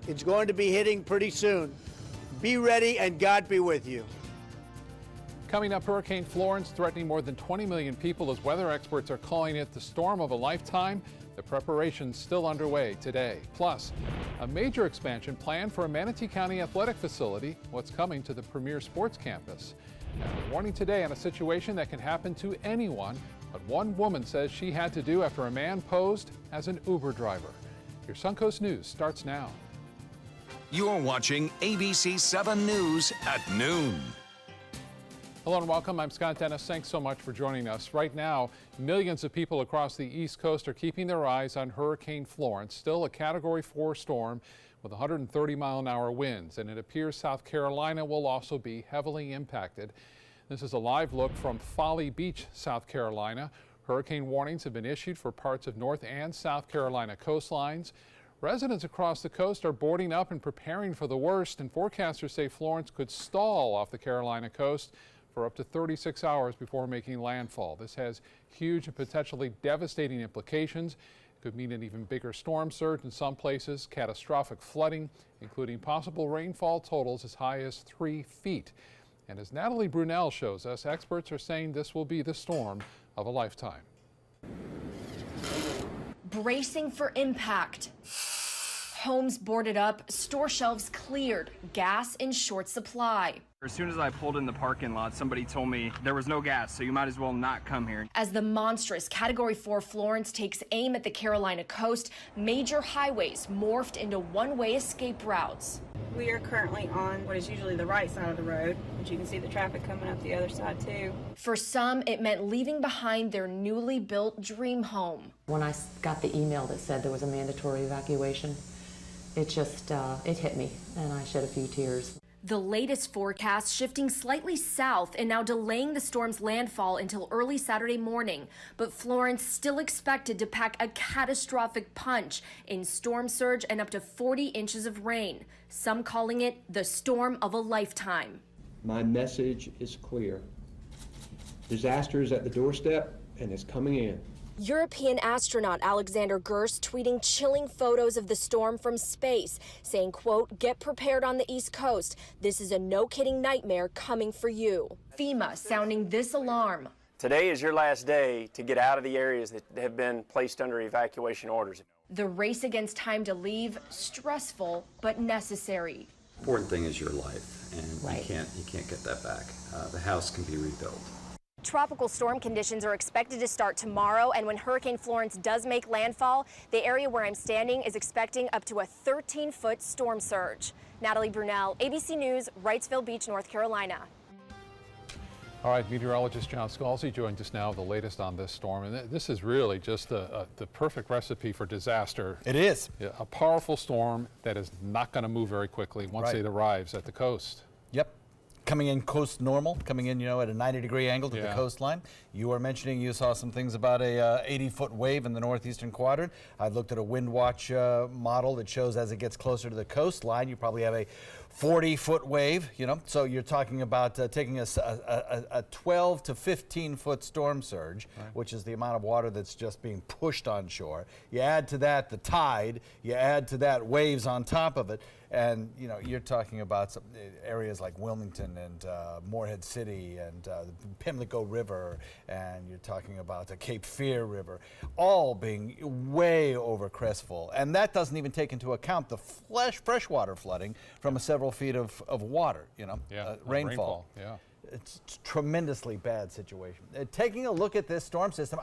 It's going to be hitting pretty soon. Be ready and God be with you. Coming up, Hurricane Florence threatening more than 20 million people as weather experts are calling it the storm of a lifetime. The preparations still underway today. Plus, a major expansion planned for a Manatee County athletic facility. What's coming to the premier sports campus? And a warning today on a situation that can happen to anyone, but one woman says she had to do after a man posed as an Uber driver. Your Suncoast News starts now. You're watching ABC 7 News at noon. Hello and welcome. I'm Scott Dennis. Thanks so much for joining us. Right now, millions of people across the East Coast are keeping their eyes on Hurricane Florence, still a Category 4 storm with 130-mile-an-hour winds, and it appears South Carolina will also be heavily impacted. This is a live look from Folly Beach, South Carolina. Hurricane warnings have been issued for parts of North and South Carolina coastlines. Residents across the coast are boarding up and preparing for the worst, and forecasters say Florence could stall off the Carolina coast for up to 36 hours before making landfall. This has huge and potentially devastating implications. It could mean an even bigger storm surge in some places, catastrophic flooding, including possible rainfall totals as high as 3 feet. And as Natalie Brunell shows us, experts are saying this will be the storm of a lifetime. Bracing for impact. Homes boarded up, store shelves cleared, gas in short supply. As soon as I pulled in the parking lot, somebody told me there was no gas, so you might as well not come here. As the monstrous Category 4 Florence takes aim at the Carolina coast, major highways morphed into one-way escape routes. We are currently on what is usually the right side of the road, but you can see the traffic coming up the other side too. For some, it meant leaving behind their newly built dream home. When I got the email that said there was a mandatory evacuation, it just, it hit me, and I shed a few tears. The latest forecast shifting slightly south and now delaying the storm's landfall until early Saturday morning. But Florence still expected to pack a catastrophic punch in storm surge and up to 40 inches of rain, some calling it the storm of a lifetime. My message is clear. Disaster is at the doorstep and it's coming in. European astronaut Alexander Gerst tweeting chilling photos of the storm from space, saying, quote, "Get prepared on the East Coast. This is a no-kidding nightmare coming for you." FEMA sounding this alarm. Today is your last day to get out of the areas that have been placed under evacuation orders. The race against time to leave, stressful but necessary. Important thing is your life, and Right. you can't get that back. The house can be rebuilt. Tropical storm conditions are expected to start tomorrow, and when Hurricane Florence does make landfall, the area where I'm standing is expecting up to a 13-foot storm surge. Natalie Brunell, ABC News, Wrightsville Beach, North Carolina. All right, meteorologist John Scalzi joins us now with the latest on this storm. And this is really just the perfect recipe for disaster. It is. A powerful storm that is not going to move very quickly once it arrives at the coast. Yep. Coming in coast normal, coming in, at a 90-degree angle to the coastline. You were mentioning you saw some things about a 80-foot wave in the northeastern quadrant. I looked at a wind watch model that shows as it gets closer to the coastline, you probably have a 40-foot wave, So you're talking about taking a 12 to 15-foot storm surge, which is the amount of water that's just being pushed on shore. You add to that the tide, you add to that waves on top of it, and you're talking about some areas like Wilmington and Morehead City and the Pimlico River, and you're talking about the Cape Fear River, all being way over crestful. And that doesn't even take into account the freshwater flooding from several feet of water, rainfall. Yeah. It's a tremendously bad situation. Taking a look at this storm system,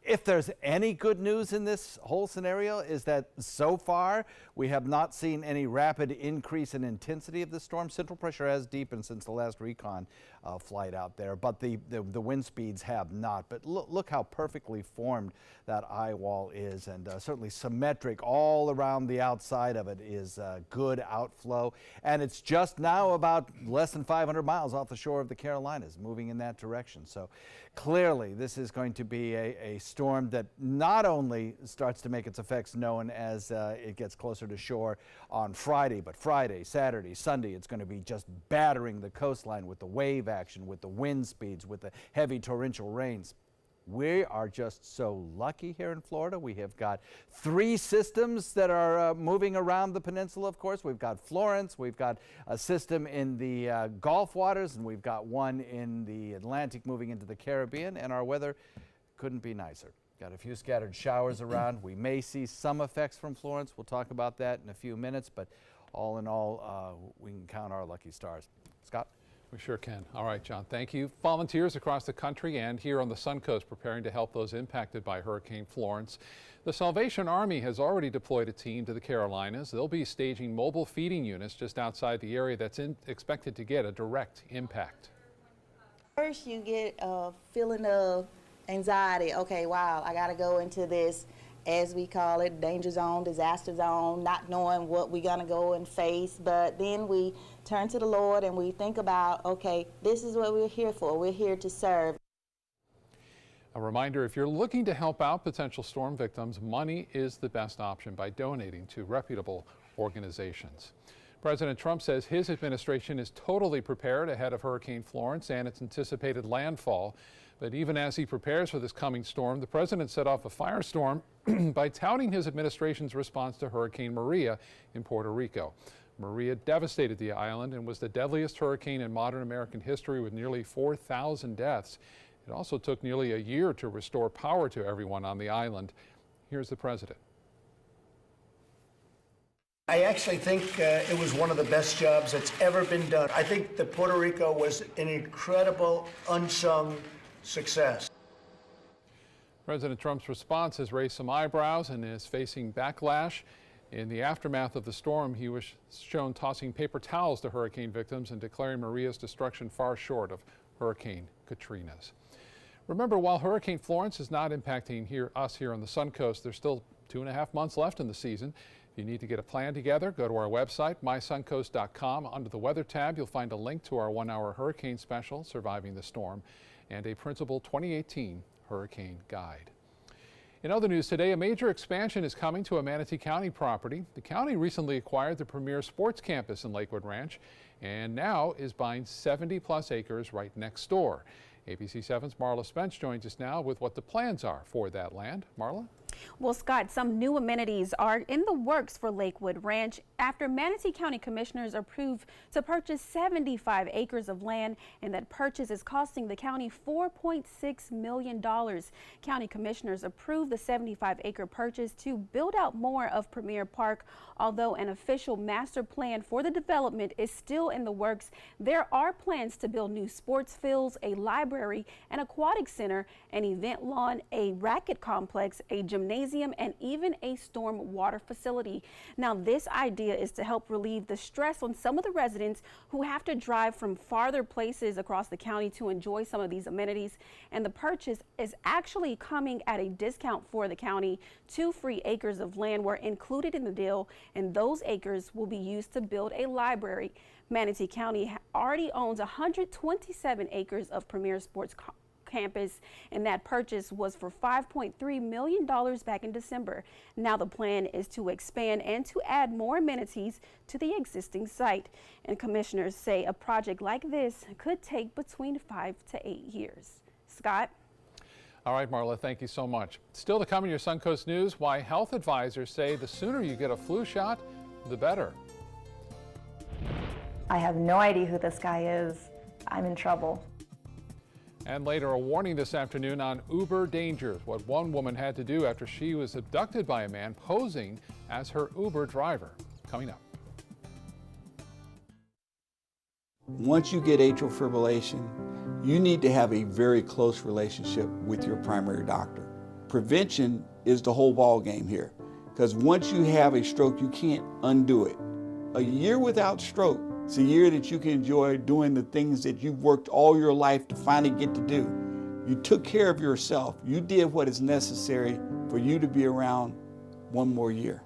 if there's any good news in this whole scenario is that so far we have not seen any rapid increase in intensity of the storm. Central pressure has deepened since the last recon flight out there, but the wind speeds have not. But look how perfectly formed that eye wall is, and certainly symmetric all around the outside of it is good outflow. And it's just now about less than 500 miles off the shore of the Carolinas, moving in that direction. So clearly this is going to be a storm that not only starts to make its effects known as it gets closer to shore on Friday, but Friday, Saturday, Sunday, it's going to be just battering the coastline with the wave action, with the wind speeds, with the heavy torrential rains. We are just so lucky here in Florida. We have got 3 systems that are moving around the peninsula, of course. We've got Florence, we've got a system in the Gulf waters, and we've got one in the Atlantic moving into the Caribbean, and our weather couldn't be nicer. Got a few scattered showers around. We may see some effects from Florence. We'll talk about that in a few minutes, but all in all, we can count our lucky stars. Scott? We sure can. All right, John, thank you. Volunteers across the country and here on the Suncoast preparing to help those impacted by Hurricane Florence. The Salvation Army has already deployed a team to the Carolinas. They'll be staging mobile feeding units just outside the area that's expected to get a direct impact. First, you get a feeling of anxiety. Okay, wow, I got to go into this, as we call it, danger zone, disaster zone, not knowing what we're going to go and face. But then we turn to the Lord and we think about, okay, this is what we're here for. We're here to serve. A reminder, if you're looking to help out potential storm victims, money is the best option by donating to reputable organizations. President Trump says his administration is totally prepared ahead of Hurricane Florence and its anticipated landfall. But even as he prepares for this coming storm, the president set off a firestorm by touting his administration's response to Hurricane Maria in Puerto Rico. Maria devastated the island and was the deadliest hurricane in modern American history with nearly 4,000 deaths. It also took nearly a year to restore power to everyone on the island. Here's the president. I actually think it was one of the best jobs that's ever been done. I think that Puerto Rico was an incredible, unsung success. President Trump's response has raised some eyebrows and is facing backlash. In the aftermath of the storm, he was shown tossing paper towels to hurricane victims and declaring Maria's destruction far short of Hurricane Katrina's. Remember, while Hurricane Florence is not impacting us here on the Suncoast, there's still 2.5 months left in the season. If you need to get a plan together, go to our website, mysuncoast.com. Under the Weather tab, you'll find a link to our 1-hour hurricane special, Surviving the Storm, and a printable 2018 Hurricane Guide. In other news today, a major expansion is coming to a Manatee County property. The county recently acquired the premier sports campus in Lakewood Ranch and now is buying 70+ acres right next door. ABC 7's Marla Spence joins us now with what the plans are for that land. Marla? Well, Scott, some new amenities are in the works for Lakewood Ranch after Manatee County Commissioners approved to purchase 75 acres of land, and that purchase is costing the county $4.6 million. County Commissioners approved the 75-acre purchase to build out more of Premier Park. Although an official master plan for the development is still in the works, there are plans to build new sports fields, a library, an aquatic center, an event lawn, a racket complex, a gymnasium, and even a storm water facility. Now, this idea is to help relieve the stress on some of the residents who have to drive from farther places across the county to enjoy some of these amenities. And the purchase is actually coming at a discount for the county. 2 free acres of land were included in the deal, and those acres will be used to build a library. Manatee County already owns 127 acres of Premier Sports Campus, and that purchase was for $5.3 million back in December. Now the plan is to expand and to add more amenities to the existing site. And commissioners say a project like this could take between 5 to 8 years. Scott? All right, Marla, thank you so much. Still to come in your Suncoast News, why health advisors say the sooner you get a flu shot, the better. I have no idea who this guy is. I'm in trouble. And later, a warning this afternoon on Uber dangers, what one woman had to do after she was abducted by a man posing as her Uber driver. Coming up. Once you get atrial fibrillation, you need to have a very close relationship with your primary doctor. Prevention is the whole ball game here, because once you have a stroke, you can't undo it. A year without stroke, it's a year that you can enjoy doing the things that you've worked all your life to finally get to do. You took care of yourself. You did what is necessary for you to be around one more year.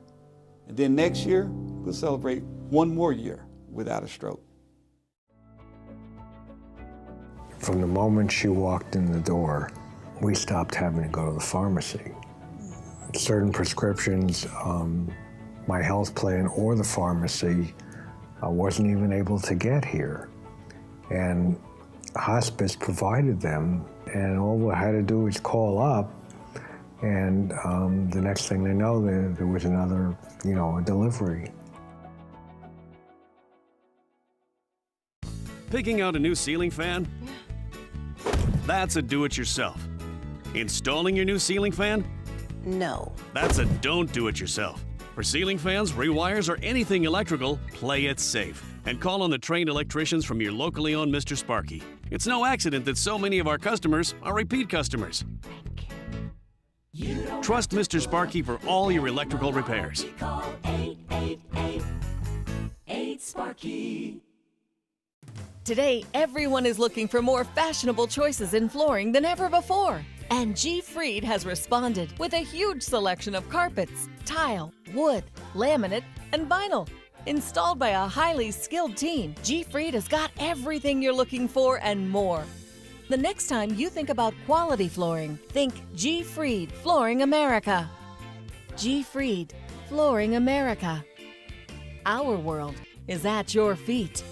And then next year, we'll celebrate one more year without a stroke. From the moment she walked in the door, we stopped having to go to the pharmacy. Certain prescriptions, my health plan or the pharmacy wasn't even able to get here. And hospice provided them, and all I had to do was call up, and the next thing they know, there was another, delivery. Picking out a new ceiling fan? That's a do-it-yourself. Installing your new ceiling fan? No. That's a don't do it yourself. For ceiling fans, rewires, or anything electrical, play it safe. And call on the trained electricians from your locally owned Mr. Sparky. It's no accident that so many of our customers are repeat customers. Trust Mr. Sparky for all your electrical repairs. Call 888-8-SPARKY. Today, everyone is looking for more fashionable choices in flooring than ever before. And G. Fried has responded with a huge selection of carpets, tile, wood, laminate, and vinyl. Installed by a highly skilled team, G. Fried has got everything you're looking for and more. The next time you think about quality flooring, think G. Fried Flooring America. G. Fried Flooring America. Our world is at your feet.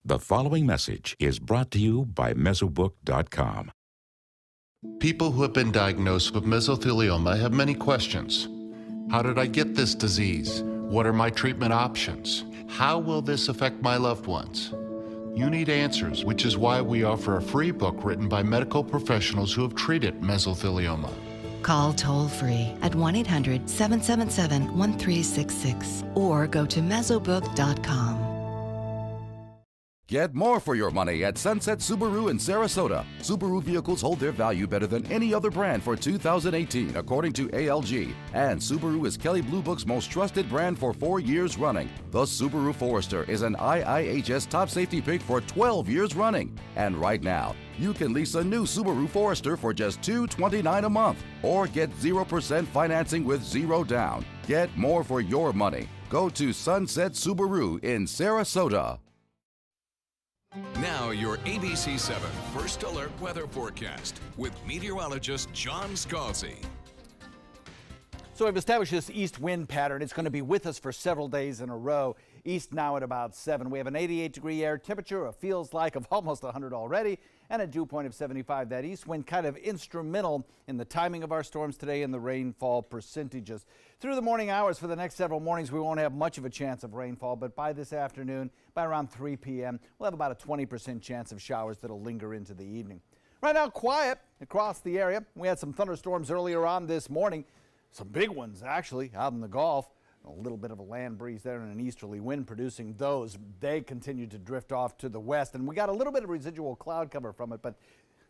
The following message is brought to you by Mesobook.com. People who have been diagnosed with mesothelioma have many questions. How did I get this disease? What are my treatment options? How will this affect my loved ones? You need answers, which is why we offer a free book written by medical professionals who have treated mesothelioma. Call toll-free at 1-800-777-1366 or go to Mesobook.com. Get more for your money at Sunset Subaru in Sarasota. Subaru vehicles hold their value better than any other brand for 2018, according to ALG. And Subaru is Kelley Blue Book's most trusted brand for 4 years running. The Subaru Forester is an IIHS top safety pick for 12 years running. And right now, you can lease a new Subaru Forester for just $229 a month or get 0% financing with zero down. Get more for your money. Go to Sunset Subaru in Sarasota. Now your ABC 7 First Alert weather forecast with meteorologist John Scalzi. So we've established this east wind pattern. It's going to be with us for several days in a row. East now at about 7. We have an 88-degree air temperature, a feels like of almost 100 already, and a dew point of 75. That east wind kind of instrumental in the timing of our storms today and the rainfall percentages. Through the morning hours for the next several mornings, we won't have much of a chance of rainfall, but by this afternoon, by around 3 p.m., we'll have about a 20% chance of showers that'll linger into the evening. Right now, quiet across the area. We had some thunderstorms earlier on this morning. Some big ones, actually, out in the Gulf. A little bit of a land breeze there and an easterly wind producing those. They continue to drift off to the west, and we got a little bit of residual cloud cover from it, but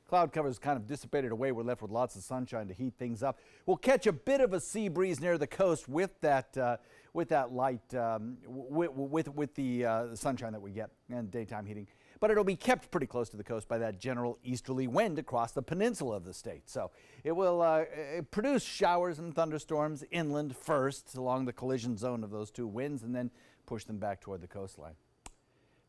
cloud cover is kind of dissipated away. We're left with lots of sunshine to heat things up. We'll catch a bit of a sea breeze near the coast with that light, with the sunshine that we get and daytime heating. But it'll be kept pretty close to the coast by that general easterly wind across the peninsula of the state. So it will produce showers and thunderstorms inland first along the collision zone of those two winds and then push them back toward the coastline.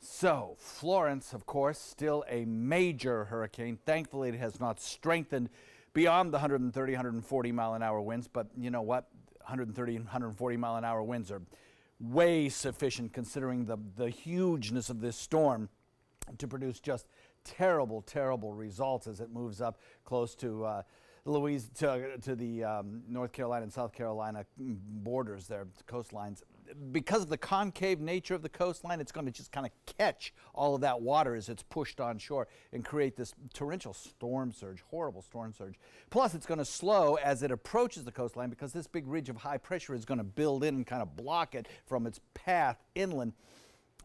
So Florence, of course, still a major hurricane. Thankfully, it has not strengthened beyond the 130, 140 mile an hour winds. But you know what? 130 and 140 mile an hour winds are way sufficient considering the hugeness of this storm to produce just terrible, terrible results as it moves up close to the North Carolina and South Carolina borders there, the coastlines. Because of the concave nature of the coastline, it's going to just kind of catch all of that water as it's pushed on shore and create this torrential storm surge, horrible storm surge. Plus, it's going to slow as it approaches the coastline because this big ridge of high pressure is going to build in and kind of block it from its path inland.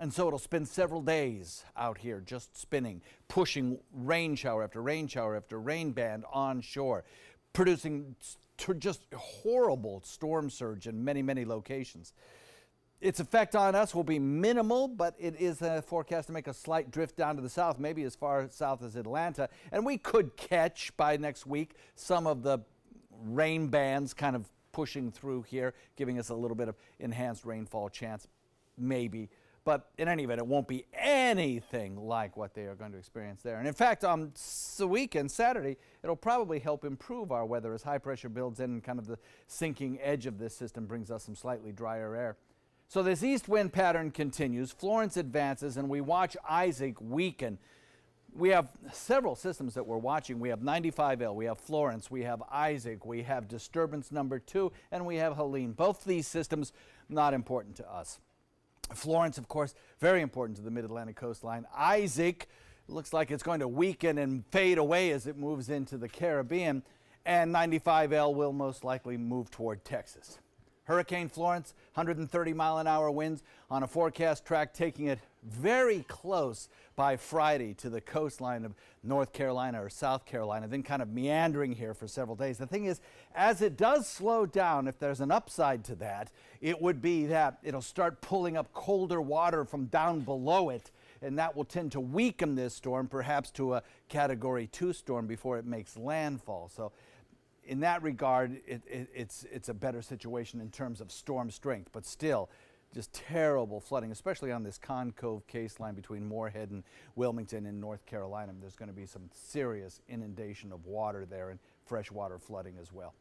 And so it'll spend several days out here just spinning, pushing rain shower after rain shower after rain band on shore, producing just horrible storm surge in many, many locations. Its effect on us will be minimal, but it is forecast to make a slight drift down to the south, maybe as far south as Atlanta. And we could catch by next week some of the rain bands kind of pushing through here, giving us a little bit of enhanced rainfall chance, maybe. But in any event, it won't be anything like what they are going to experience there. And in fact, on the weekend, Saturday, it'll probably help improve our weather as high pressure builds in and kind of the sinking edge of this system brings us some slightly drier air. So this east wind pattern continues. Florence advances, and we watch Isaac weaken. We have several systems that we're watching. We have 95L, we have Florence, we have Isaac, we have disturbance number 2, and we have Helene. Both these systems not important to us. Florence, of course, very important to the Mid-Atlantic coastline. Isaac looks like it's going to weaken and fade away as it moves into the Caribbean. And 95L will most likely move toward Texas. Hurricane Florence, 130-mile-an-hour winds on a forecast track, taking it very close by Friday to the coastline of North Carolina or South Carolina, then kind of meandering here for several days. The thing is, as it does slow down, if there's an upside to that, it would be that it'll start pulling up colder water from down below it, and that will tend to weaken this storm, perhaps to a Category 2 storm before it makes landfall. So in that regard, it's a better situation in terms of storm strength, but still just terrible flooding, especially on this Con Cove coastline between Moorhead and Wilmington in North Carolina. There's going to be some serious inundation of water there and freshwater flooding as well.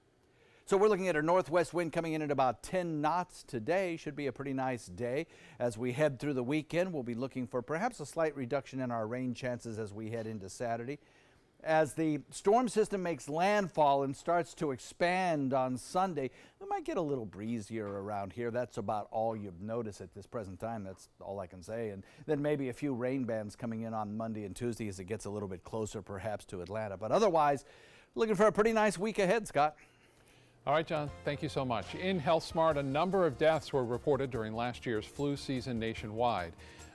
So we're looking at a northwest wind coming in at about 10 knots today. Should be a pretty nice day. As we head through the weekend, we'll be looking for perhaps a slight reduction in our rain chances as we head into Saturday. As the storm system makes landfall and starts to expand on Sunday, we might get a little breezier around here. That's about all you'll notice at this present time. That's all I can say. And then maybe a few rain bands coming in on Monday and Tuesday as it gets a little bit closer perhaps to Atlanta. But otherwise, looking for a pretty nice week ahead, Scott. All right, John, thank you so much. In HealthSmart, a number of deaths were reported during last year's flu season nationwide.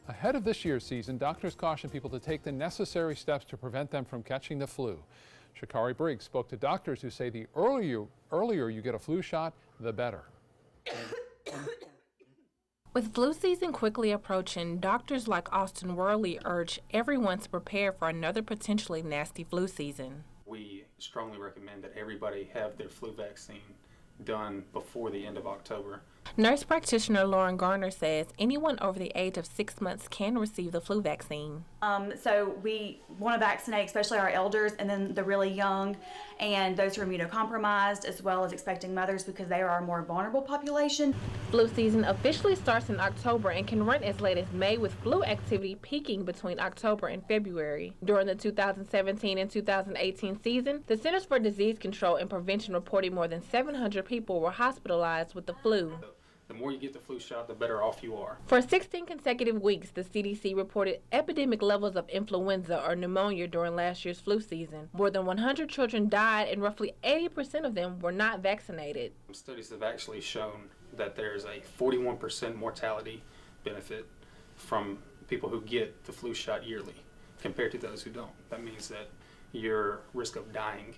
Ahead of this year's season, doctors caution people to take the necessary steps to prevent them from catching the flu. Sha'Carri Briggs spoke to doctors who say the earlier you get a flu shot, the better. With flu season quickly approaching, doctors like Austin Worley urge everyone to prepare for another potentially nasty flu season. We strongly recommend that everybody have their flu vaccine done before the end of October. Nurse practitioner Lauren Garner says anyone over the age of 6 months can receive the flu vaccine. So we want to vaccinate especially our elders and then the really young and those who are immunocompromised, as well as expecting mothers, because they are our more vulnerable population. Flu season officially starts in October and can run as late as May, with flu activity peaking between October and February. During the 2017 and 2018 season, the Centers for Disease Control and Prevention reported more than 700 people were hospitalized with the flu. The more you get the flu shot, the better off you are. For 16 consecutive weeks, the CDC reported epidemic levels of influenza or pneumonia during last year's flu season. More than 100 children died and roughly 80% of them were not vaccinated. Studies have actually shown that there's a 41% mortality benefit from people who get the flu shot yearly compared to those who don't. That means that your risk of dying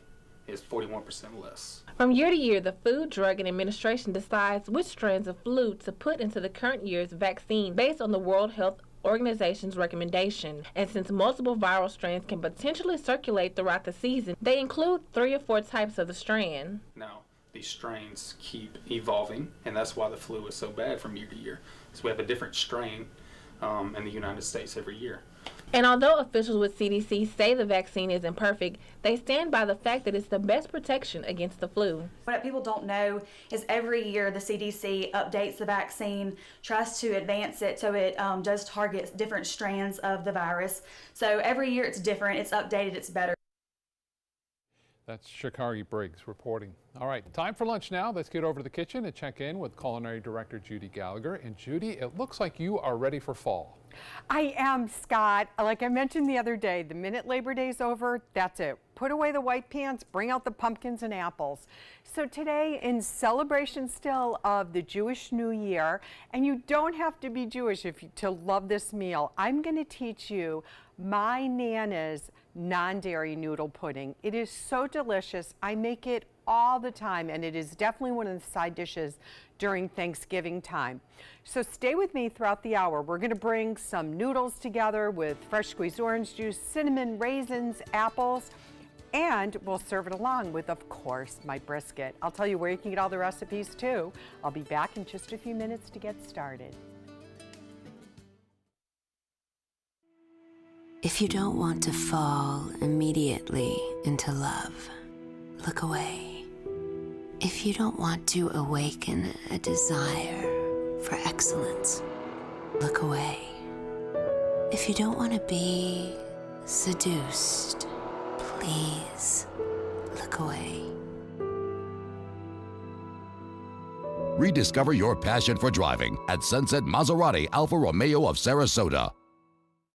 is 41% less. From year to year, the Food, Drug, and Administration decides which strains of flu to put into the current year's vaccine based on the World Health Organization's recommendation. And since multiple viral strains can potentially circulate throughout the season, they include 3 or 4 types of the strand. Now, these strains keep evolving, and that's why the flu is so bad from year to year. So we have a different strain in the United States every year. And although officials with CDC say the vaccine isn't perfect, they stand by the fact that it's the best protection against the flu. What people don't know is every year the CDC updates the vaccine, tries to advance it so it does target different strands of the virus. So every year it's different, it's updated, it's better. That's Sha'Carri Briggs reporting. All right, time for lunch now. Let's get over to the kitchen and check in with Culinary Director Judy Gallagher. And Judy, it looks like you are ready for fall. I am, Scott. Like I mentioned the other day, the minute Labor Day's over, that's it. Put away the white pants, bring out the pumpkins and apples. So today, in celebration still of the Jewish New Year, and you don't have to be Jewish to love this meal, I'm going to teach you my Nana's non-dairy noodle pudding. It is so delicious. I make it all the time, and it is definitely one of the side dishes during Thanksgiving time. So stay with me throughout the hour. We're going to bring some noodles together with fresh squeezed orange juice, cinnamon, raisins, apples, and we'll serve it along with, of course, my brisket. I'll tell you where you can get all the recipes too. I'll be back in just a few minutes to get started. If you don't want to fall immediately into love, look away. If you don't want to awaken a desire for excellence, look away. If you don't want to be seduced. Please look away. Rediscover your passion for driving at Sunset Maserati Alfa Romeo of Sarasota.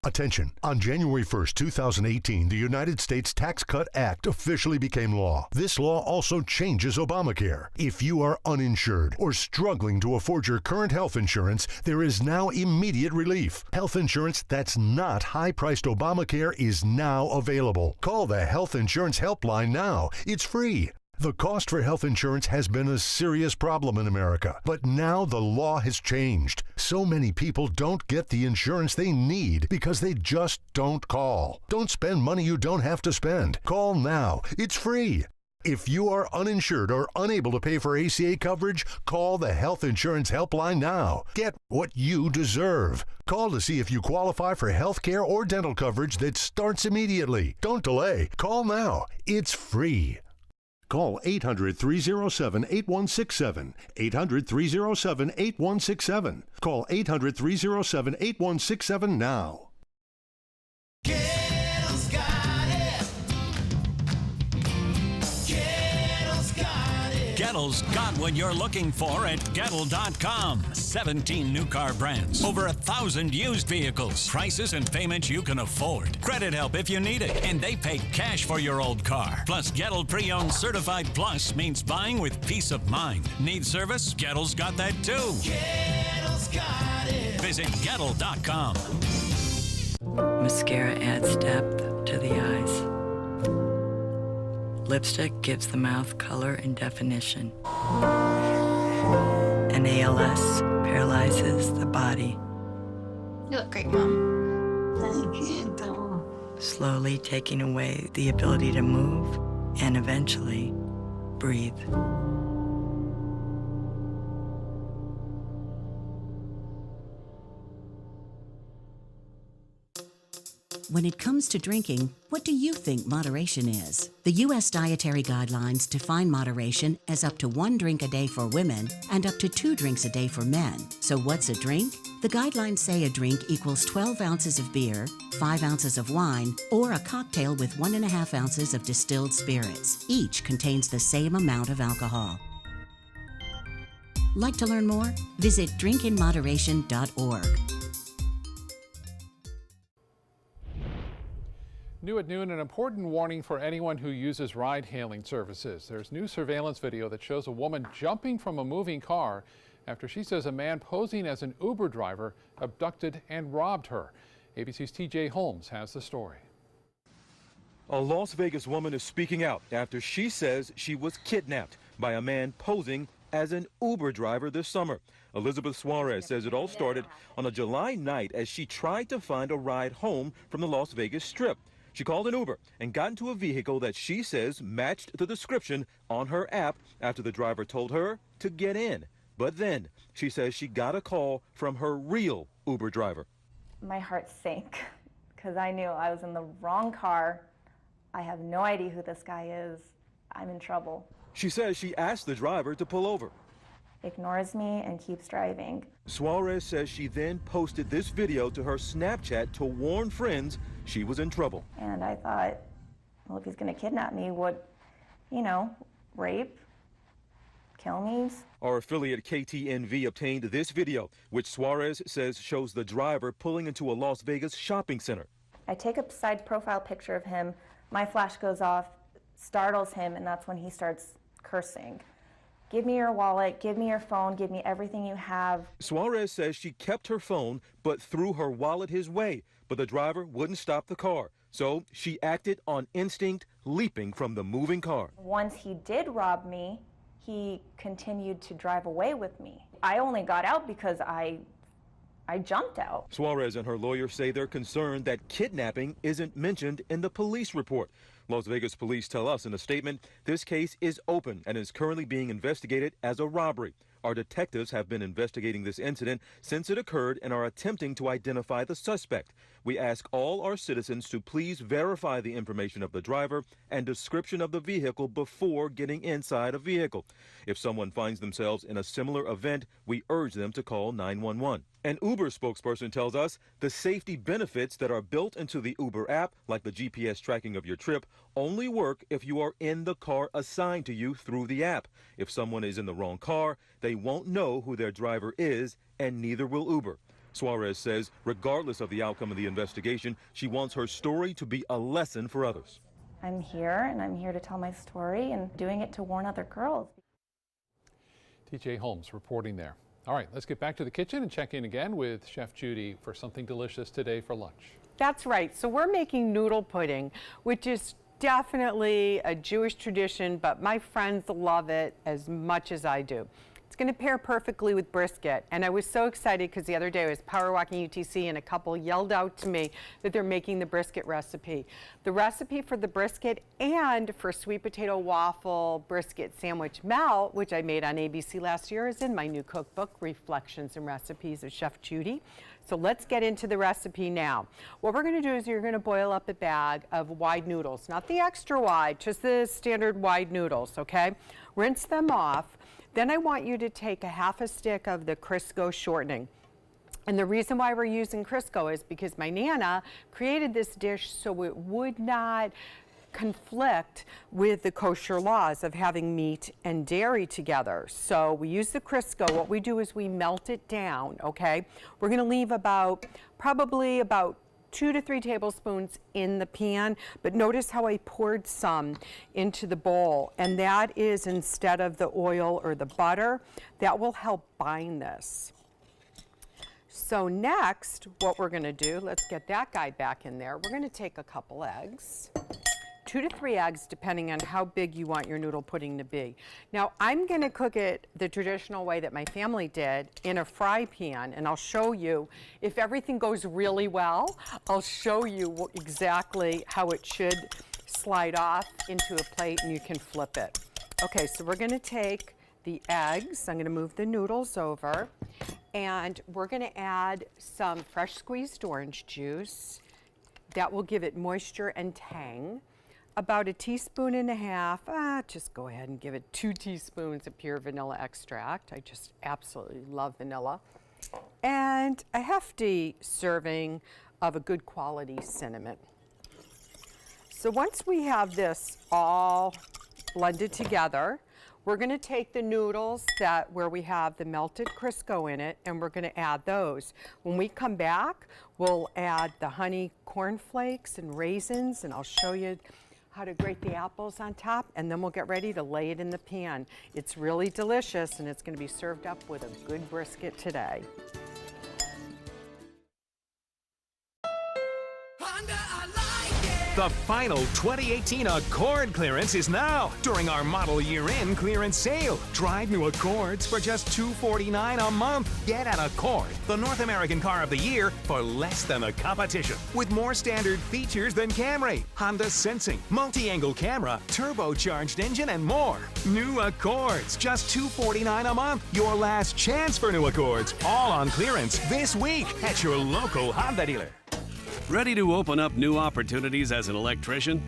Attention. On January 1st, 2018, the United States Tax Cut Act officially became law. This law also changes Obamacare. If you are uninsured or struggling to afford your current health insurance, there is now immediate relief. Health insurance that's not high-priced Obamacare is now available. Call the Health Insurance Helpline now. It's free. The cost for health insurance has been a serious problem in America, but now the law has changed. So many people don't get the insurance they need because they just don't call. Don't spend money you don't have to spend. Call now. It's free. If you are uninsured or unable to pay for ACA coverage, call the Health Insurance Helpline now. Get what you deserve. Call to see if you qualify for health care or dental coverage that starts immediately. Don't delay. Call now. It's free. Call 800-307-8167. 800-307-8167. Call 800-307-8167 now. Gettle's got what you're looking for at Gettle.com. 17 new car brands, over 1,000 used vehicles, prices and payments you can afford, credit help if you need it, and they pay cash for your old car. Plus, Gettle Pre-Owned Certified Plus means buying with peace of mind. Need service? Gettle's got that too. Gettle's got it. Visit Gettle.com. Mascara adds depth to the eyes. Lipstick gives the mouth color and definition. And ALS paralyzes the body. You look great, Mom. Thank you. Slowly taking away the ability to move and eventually breathe. When it comes to drinking, what do you think moderation is? The U.S. Dietary Guidelines define moderation as up to 1 drink a day for women and up to 2 drinks a day for men. So what's a drink? The guidelines say a drink equals 12 ounces of beer, 5 ounces of wine, or a cocktail with 1.5 ounces of distilled spirits. Each contains the same amount of alcohol. Like to learn more? Visit drinkinmoderation.org. New at noon, an important warning for anyone who uses ride-hailing services. There's new surveillance video that shows a woman jumping from a moving car after she says a man posing as an Uber driver abducted and robbed her. ABC's TJ Holmes has the story. A Las Vegas woman is speaking out after she says she was kidnapped by a man posing as an Uber driver this summer. Elizabeth Suarez says it all started on a July night as she tried to find a ride home from the Las Vegas Strip. She called an Uber and got into a vehicle that she says matched the description on her app after the driver told her to get in. But then she says she got a call from her real Uber driver. My heart sank because I knew I was in the wrong car. I have no idea who this guy is. I'm in trouble. She says she asked the driver to pull over. Ignores me and keeps driving. Suarez says she then posted this video to her Snapchat to warn friends she was in trouble. And I thought, well, if he's going to kidnap me, rape, kill me? Our affiliate KTNV obtained this video, which Suarez says shows the driver pulling into a Las Vegas shopping center. I take a side profile picture of him, my flash goes off, startles him, and that's when he starts cursing. Give me your wallet, give me your phone, give me everything you have. Suarez says she kept her phone but threw her wallet his way, but the driver wouldn't stop the car. So she acted on instinct, leaping from the moving car. Once he did rob me, he continued to drive away with me. I only got out because I jumped out. Suarez and her lawyer say they're concerned that kidnapping isn't mentioned in the police report. Las Vegas police tell us in a statement this case is open and is currently being investigated as a robbery. Our detectives have been investigating this incident since it occurred and are attempting to identify the suspect. We ask all our citizens to please verify the information of the driver and description of the vehicle before getting inside a vehicle. If someone finds themselves in a similar event, we urge them to call 911. An Uber spokesperson tells us the safety benefits that are built into the Uber app, like the GPS tracking of your trip, only work if you are in the car assigned to you through the app. If someone is in the wrong car, they won't know who their driver is, and neither will Uber. Suarez says, regardless of the outcome of the investigation, she wants her story to be a lesson for others. I'm here, and I'm here to tell my story and doing it to warn other girls. TJ Holmes reporting there. All right, let's get back to the kitchen and check in again with Chef Judy for something delicious today for lunch. That's right. So we're making noodle pudding, which is definitely a Jewish tradition, but my friends love it as much as I do. It's going to pair perfectly with brisket, and I was so excited because the other day I was power walking UTC and a couple yelled out to me that they're making the brisket recipe. The recipe for the brisket and for sweet potato waffle brisket sandwich melt, which I made on ABC last year, is in my new cookbook, Reflections and Recipes of Chef Judy. So let's get into the recipe now. What we're going to do is you're going to boil up a bag of wide noodles, not the extra wide, just the standard wide noodles, okay? Rinse them off. Then I want you to take a half a stick of the Crisco shortening. And the reason why we're using Crisco is because my Nana created this dish so it would not conflict with the kosher laws of having meat and dairy together. So we use the Crisco. What we do is we melt it down, okay? We're gonna leave probably about 2 to 3 tablespoons in the pan, but notice how I poured some into the bowl, and that is instead of the oil or the butter. That will help bind this. So next, what we're gonna do, let's get that guy back in there. We're gonna take a couple eggs. 2 to 3 eggs, depending on how big you want your noodle pudding to be. Now, I'm gonna cook it the traditional way that my family did in a fry pan, and I'll show you, if everything goes really well, I'll show you exactly how it should slide off into a plate and you can flip it. Okay, so we're gonna take the eggs, I'm gonna move the noodles over, and we're gonna add some fresh squeezed orange juice. That will give it moisture and tang. About 1.5 teaspoons, just go ahead and give it 2 teaspoons of pure vanilla extract. I just absolutely love vanilla. And a hefty serving of a good quality cinnamon. So once we have this all blended together, we're gonna take the noodles where we have the melted Crisco in it, and we're gonna add those. When we come back, we'll add the honey cornflakes and raisins, and I'll show you how to grate the apples on top, and then we'll get ready to lay it in the pan. It's really delicious, and it's going to be served up with a good brisket today. The final 2018 Accord clearance is now during our model year-end clearance sale. Drive new Accords for just $249 a month. Get an Accord, the North American car of the year, for less than the competition. With more standard features than Camry, Honda Sensing, multi-angle camera, turbocharged engine, and more. New Accords, just $249 a month. Your last chance for new Accords, all on clearance this week at your local Honda dealer. Ready to open up new opportunities as an electrician?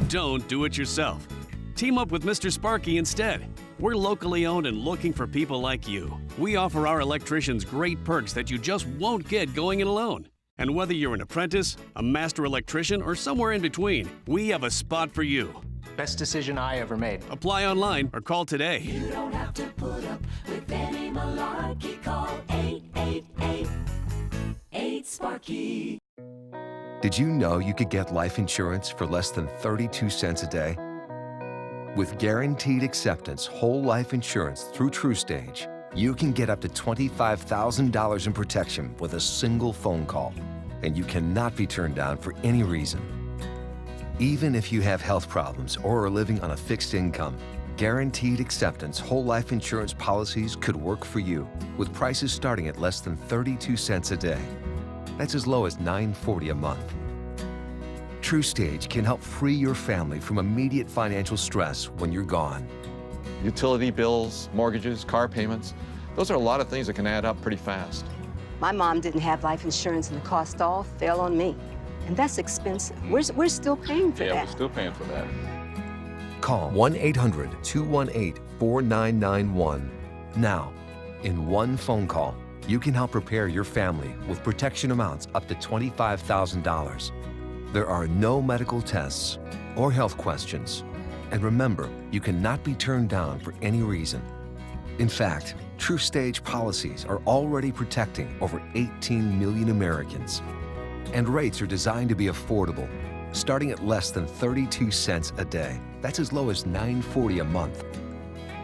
Don't do it yourself. Team up with Mr. Sparky instead. We're locally owned and looking for people like you. We offer our electricians great perks that you just won't get going it alone. And whether you're an apprentice, a master electrician, or somewhere in between, we have a spot for you. Best decision I ever made. Apply online or call today. You don't have to put up with any malarkey. Call 888-8-SPARKY. Did you know you could get life insurance for less than 32 cents a day? With guaranteed acceptance whole life insurance through TruStage, you can get up to $25,000 in protection with a single phone call, and you cannot be turned down for any reason. Even if you have health problems or are living on a fixed income, guaranteed acceptance whole life insurance policies could work for you, with prices starting at less than 32 cents a day. That's as low as $9.40 a month. TruStage can help free your family from immediate financial stress when you're gone. Utility bills, mortgages, car payments, those are a lot of things that can add up pretty fast. My mom didn't have life insurance and the cost all fell on me. And that's expensive. We're still paying for that. Yeah, we're still paying for that. Call 1-800-218-4991 now. In one phone call, you can help prepare your family with protection amounts up to $25,000. There are no medical tests or health questions. And remember, you cannot be turned down for any reason. In fact, TruStage policies are already protecting over 18 million Americans. And rates are designed to be affordable, starting at less than 32 cents a day. That's as low as $9.40 a month.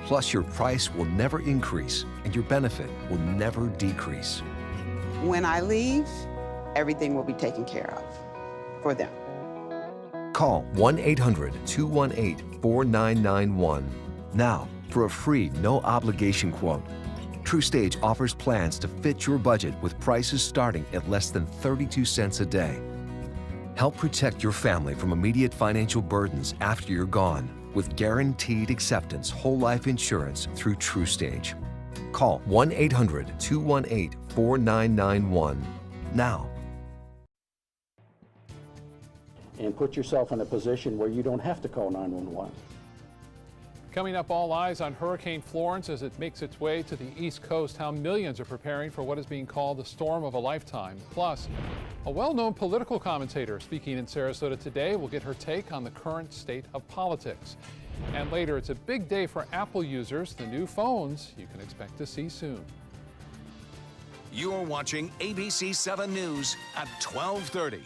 Plus, your price will never increase and your benefit will never decrease. When I leave, everything will be taken care of for them. Call 1-800-218-4991 now for a free, no-obligation quote. TruStage offers plans to fit your budget with prices starting at less than 32 cents a day. Help protect your family from immediate financial burdens after you're gone with guaranteed acceptance whole life insurance through TruStage. Call 1-800-218-4991 now. And put yourself in a position where you don't have to call 911. Coming up, all eyes on Hurricane Florence as it makes its way to the East Coast, how millions are preparing for what is being called the storm of a lifetime. Plus, a well-known political commentator speaking in Sarasota today will get her take on the current state of politics. And later, it's a big day for Apple users, the new phones you can expect to see soon. You're watching ABC 7 News at 12:30.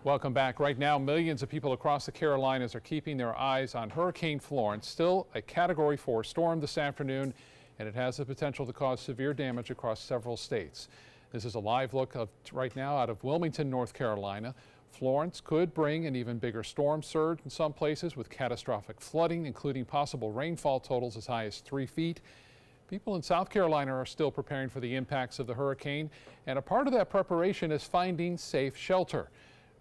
Welcome back. Right now, millions of people across the Carolinas are keeping their eyes on Hurricane Florence, still a Category 4 storm this afternoon, and it has the potential to cause severe damage across several states. This is a live look of right now out of Wilmington, North Carolina. Florence could bring an even bigger storm surge in some places with catastrophic flooding, including possible rainfall totals as high as 3 feet. People in South Carolina are still preparing for the impacts of the hurricane, and a part of that preparation is finding safe shelter.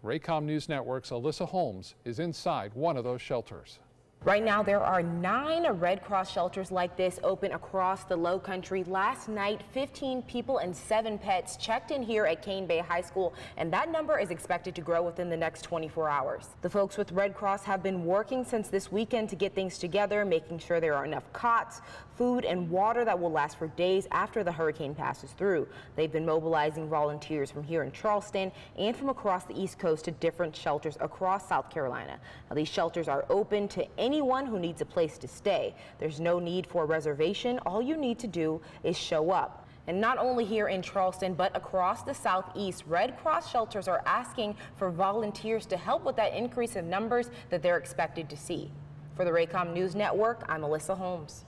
Raycom News Network's Alyssa Holmes is inside one of those shelters. Right now, there are 9 Red Cross shelters like this open across the Low Country. Last night, 15 people and 7 pets checked in here at Cane Bay High School, and that number is expected to grow within the next 24 hours. The folks with Red Cross have been working since this weekend to get things together, making sure there are enough cots, food, and water that will last for days after the hurricane passes through. They've been mobilizing volunteers from here in Charleston and from across the East Coast to different shelters across South Carolina. Now, these shelters are open to anyone who needs a place to stay. There's no need for a reservation. All you need to do is show up. And not only here in Charleston, but across the Southeast, Red Cross shelters are asking for volunteers to help with that increase in numbers that they're expected to see. For the Raycom News Network, I'm Alyssa Holmes.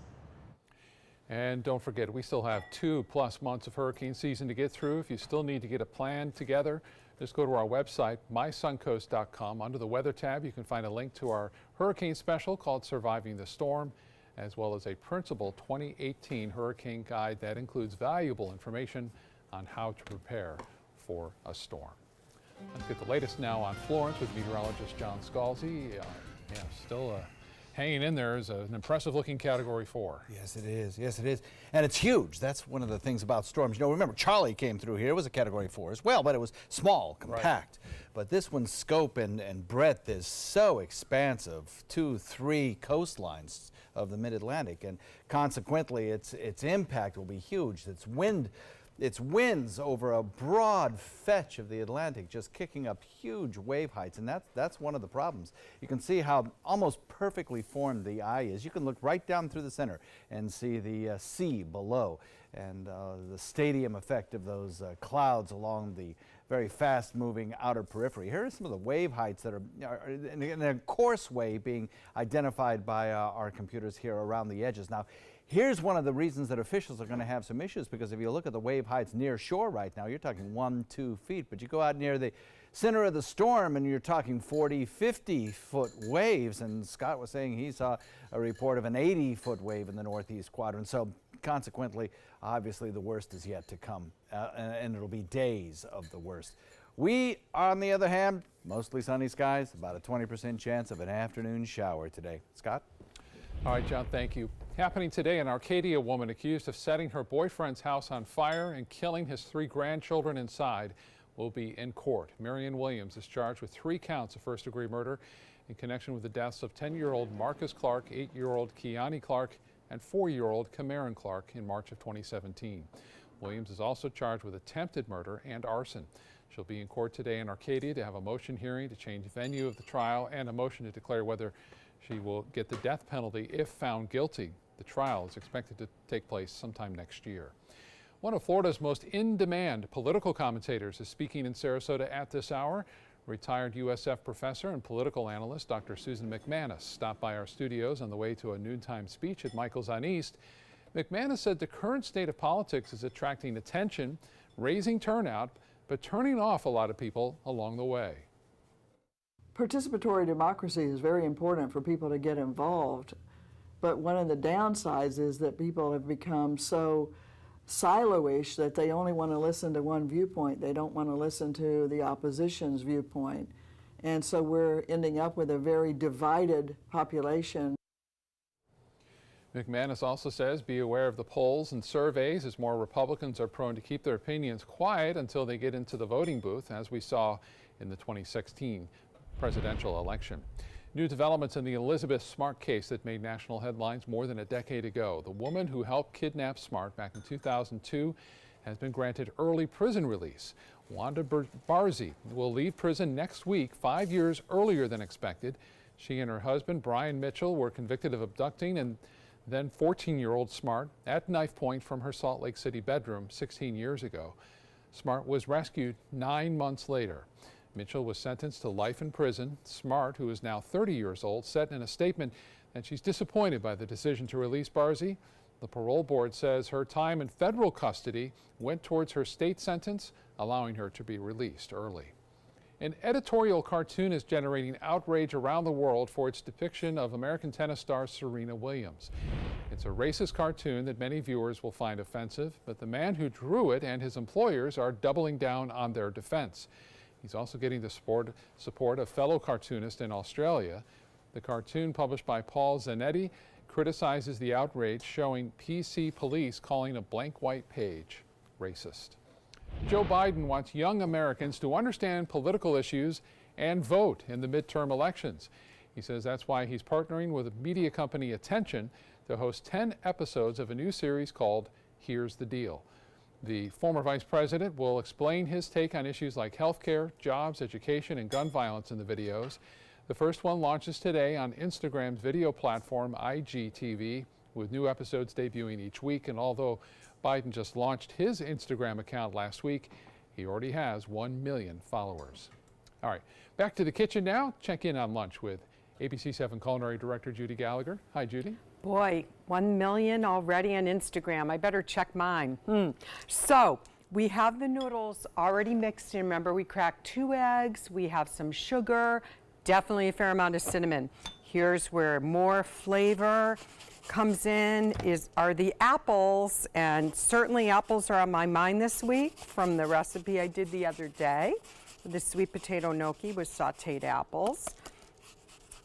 And don't forget, we still have 2+ months of hurricane season to get through. If you still need to get a plan together, just go to our website, mysuncoast.com. Under the weather tab, you can find a link to our hurricane special called Surviving the Storm, as well as a Principal 2018 hurricane guide that includes valuable information on how to prepare for a storm. Let's get the latest now on Florence with meteorologist John Scalzi. Still hanging in there is an impressive looking Category 4. Yes, it is. Yes, it is. And it's huge. That's one of the things about storms. You know, remember, Charlie came through here. It was a Category 4 as well, but it was small, compact. Right. But this one's scope and breadth is so expansive, 2-3 coastlines of the Mid-Atlantic. And consequently, its impact will be huge. Its winds over a broad fetch of the Atlantic, just kicking up huge wave heights, and that's one of the problems. You can see how almost perfectly formed the eye is. You can look right down through the center and see the sea below, and the stadium effect of those clouds along the very fast-moving outer periphery. Here are some of the wave heights that are in a coarse way being identified by our computers here around the edges. Now, here's one of the reasons that officials are going to have some issues, because if you look at the wave heights near shore right now, you're talking 1-2 feet. But you go out near the center of the storm and you're talking 40-50-foot waves. And Scott was saying he saw a report of an 80-foot wave in the northeast quadrant. So consequently, obviously the worst is yet to come, and it'll be days of the worst. We, on the other hand, mostly sunny skies, about a 20% chance of an afternoon shower today. Scott? All right, John, thank you. Happening today, an Arcadia woman accused of setting her boyfriend's house on fire and killing his 3 grandchildren inside will be in court. Marion Williams is charged with 3 counts of first-degree murder in connection with the deaths of 10-year-old Marcus Clark, 8-year-old Kiani Clark, and 4-year-old Cameron Clark in March of 2017. Williams is also charged with attempted murder and arson. She'll be in court today in Arcadia to have a motion hearing to change venue of the trial and a motion to declare whether she will get the death penalty if found guilty. The trial is expected to take place sometime next year. One of Florida's most in-demand political commentators is speaking in Sarasota at this hour. Retired USF professor and political analyst Dr. Susan McManus stopped by our studios on the way to a noontime speech at Michael's on East. McManus said the current state of politics is attracting attention, raising turnout, but turning off a lot of people along the way. Participatory democracy is very important for people to get involved, but one of the downsides is that people have become so silo-ish that they only want to listen to one viewpoint. They don't want to listen to the opposition's viewpoint. And so we're ending up with a very divided population. McManus also says be aware of the polls and surveys, as more Republicans are prone to keep their opinions quiet until they get into the voting booth, as we saw in the 2016 presidential election. New developments in the Elizabeth Smart case that made national headlines more than a decade ago. The woman who helped kidnap Smart back in 2002 has been granted early prison release. Wanda Barzee will leave prison next week, 5 years earlier than expected. She and her husband, Brian Mitchell, were convicted of abducting and then 14-year-old Smart at knife point from her Salt Lake City bedroom 16 years ago. Smart was rescued 9 months later. Mitchell was sentenced to life in prison. Smart, who is now 30 years old, said in a statement that she's disappointed by the decision to release Barzee. The parole board says her time in federal custody went towards her state sentence, allowing her to be released early. An editorial cartoon is generating outrage around the world for its depiction of American tennis star Serena Williams. It's a racist cartoon that many viewers will find offensive, but the man who drew it and his employers are doubling down on their defense. He's also getting the support of fellow cartoonists in Australia. The cartoon, published by Paul Zanetti, criticizes the outrage, showing PC police calling a blank white page racist. Joe Biden wants young Americans to understand political issues and vote in the midterm elections. He says that's why he's partnering with media company Attention to host 10 episodes of a new series called Here's the Deal. The former vice president will explain his take on issues like health care, jobs, education, and gun violence in the videos. The first one launches today on Instagram's video platform IGTV, with new episodes debuting each week. And although Biden just launched his Instagram account last week, he already has 1 million followers. All right, back to the kitchen now. Check in on lunch with ABC 7 Culinary Director Judy Gallagher. Hi, Judy. Boy, 1 million already on Instagram. I better check mine. So we have the noodles already mixed in. Remember, we cracked 2 eggs. We have some sugar, definitely a fair amount of cinnamon. Here's where more flavor comes in are the apples, and certainly apples are on my mind this week from the recipe I did the other day. The sweet potato gnocchi with sauteed apples.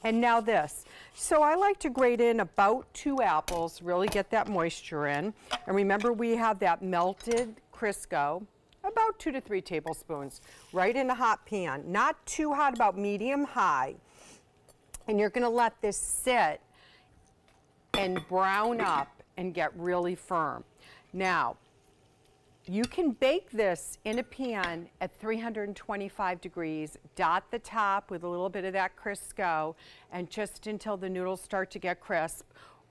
And now this. So I like to grate in about 2 apples, really get that moisture in. And remember, we have that melted Crisco, about 2 to 3 tablespoons, right in a hot pan. Not too hot, about medium high. And you're gonna let this sit and brown up and get really firm. Now, you can bake this in a pan at 325 degrees, dot the top with a little bit of that Crisco, and just until the noodles start to get crisp.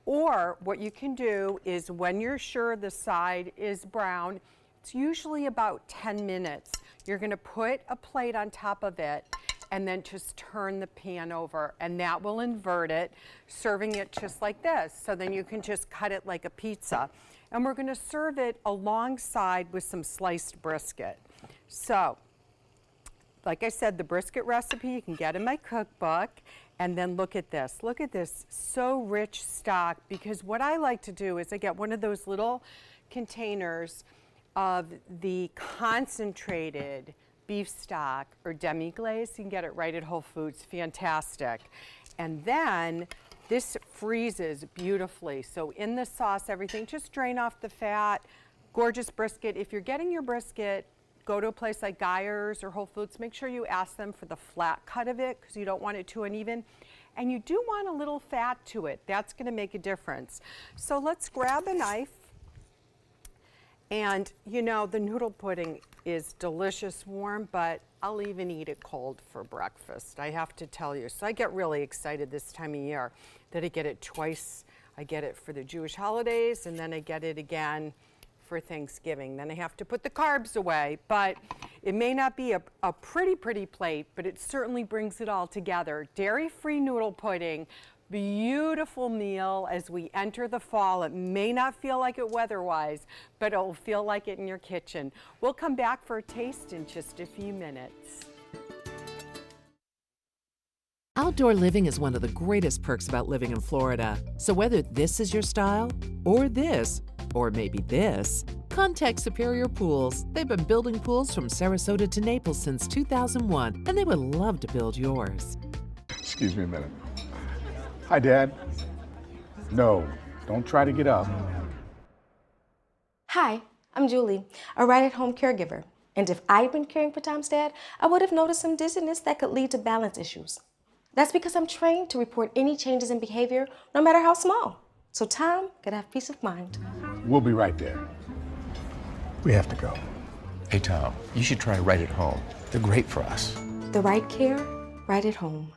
Or what you can do is, when you're sure the side is brown, it's usually about 10 minutes. You're gonna put a plate on top of it and then just turn the pan over, and that will invert it, serving it just like this. So then you can just cut it like a pizza. And we're gonna serve it alongside with some sliced brisket. So, like I said, the brisket recipe you can get in my cookbook. And then look at this, so rich stock, because what I like to do is I get one of those little containers of the concentrated beef stock or demi-glace. You can get it right at Whole Foods, fantastic. And then this freezes beautifully. So in the sauce, everything, just drain off the fat. Gorgeous brisket. If you're getting your brisket, go to a place like Geyer's or Whole Foods. Make sure you ask them for the flat cut of it, because you don't want it too uneven. and you do want a little fat to it. That's going to make a difference. So let's grab a knife. And you know, the noodle pudding is delicious warm, but I'll even eat it cold for breakfast, I have to tell you. So I get really excited this time of year that I get it twice. I get it for the Jewish holidays, and then I get it again for Thanksgiving. Then I have to put the carbs away, but it may not be a pretty plate, but it certainly brings it all together. Dairy-free noodle pudding, beautiful meal as we enter the fall. It may not feel like it weather-wise, but it'll feel like it in your kitchen. We'll come back for a taste in just a few minutes. Outdoor living is one of the greatest perks about living in Florida. So whether this is your style, or this, or maybe this, contact Superior Pools. They've been building pools from Sarasota to Naples since 2001, and they would love to build yours. Excuse me a minute. Hi, Dad. No, don't try to get up. Hi, I'm Julie, a right-at-home caregiver. And if I'd been caring for Tom's dad, I would have noticed some dizziness that could lead to balance issues. That's because I'm trained to report any changes in behavior, no matter how small. So Tom could have peace of mind. We'll be right there. We have to go. Hey, Tom, you should try Right at Home. They're great for us. The right care, right at home.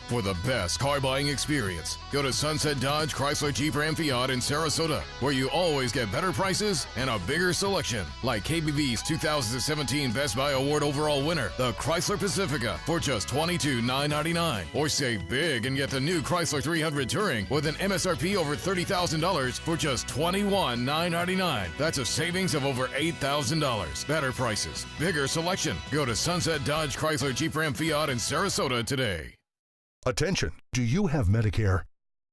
For the best car buying experience, go to Sunset Dodge Chrysler Jeep Ram Fiat in Sarasota, where you always get better prices and a bigger selection. Like KBB's 2017 Best Buy Award overall winner, the Chrysler Pacifica, for just $22,999. Or save big and get the new Chrysler 300 Touring with an MSRP over $30,000 for just $21,999. That's a savings of over $8,000. Better prices, bigger selection. Go to Sunset Dodge Chrysler Jeep Ram Fiat in Sarasota today. Attention, do you have Medicare?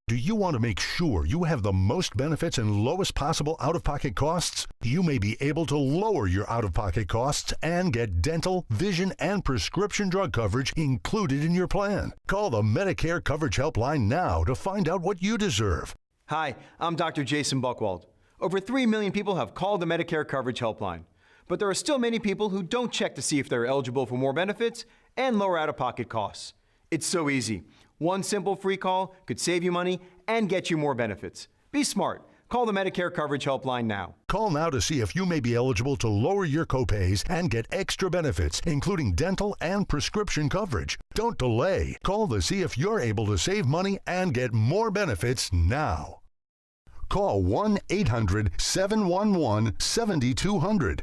Do you want to make sure you have the most benefits and lowest possible out-of-pocket costs? You may be able to lower your out-of-pocket costs and get dental, vision, and prescription drug coverage included in your plan. Call the Medicare Coverage Helpline now to find out what you deserve. Hi, I'm Dr. Jason Buchwald. Over 3 million people have called the Medicare Coverage Helpline, but there are still many people who don't check to see if they're eligible for more benefits and lower out-of-pocket costs. It's so easy. One simple free call could save you money and get you more benefits. Be smart. Call the Medicare Coverage Helpline now. Call now to see if you may be eligible to lower your copays and get extra benefits, including dental and prescription coverage. Don't delay. Call to see if you're able to save money and get more benefits now. Call 1-800-711-7200.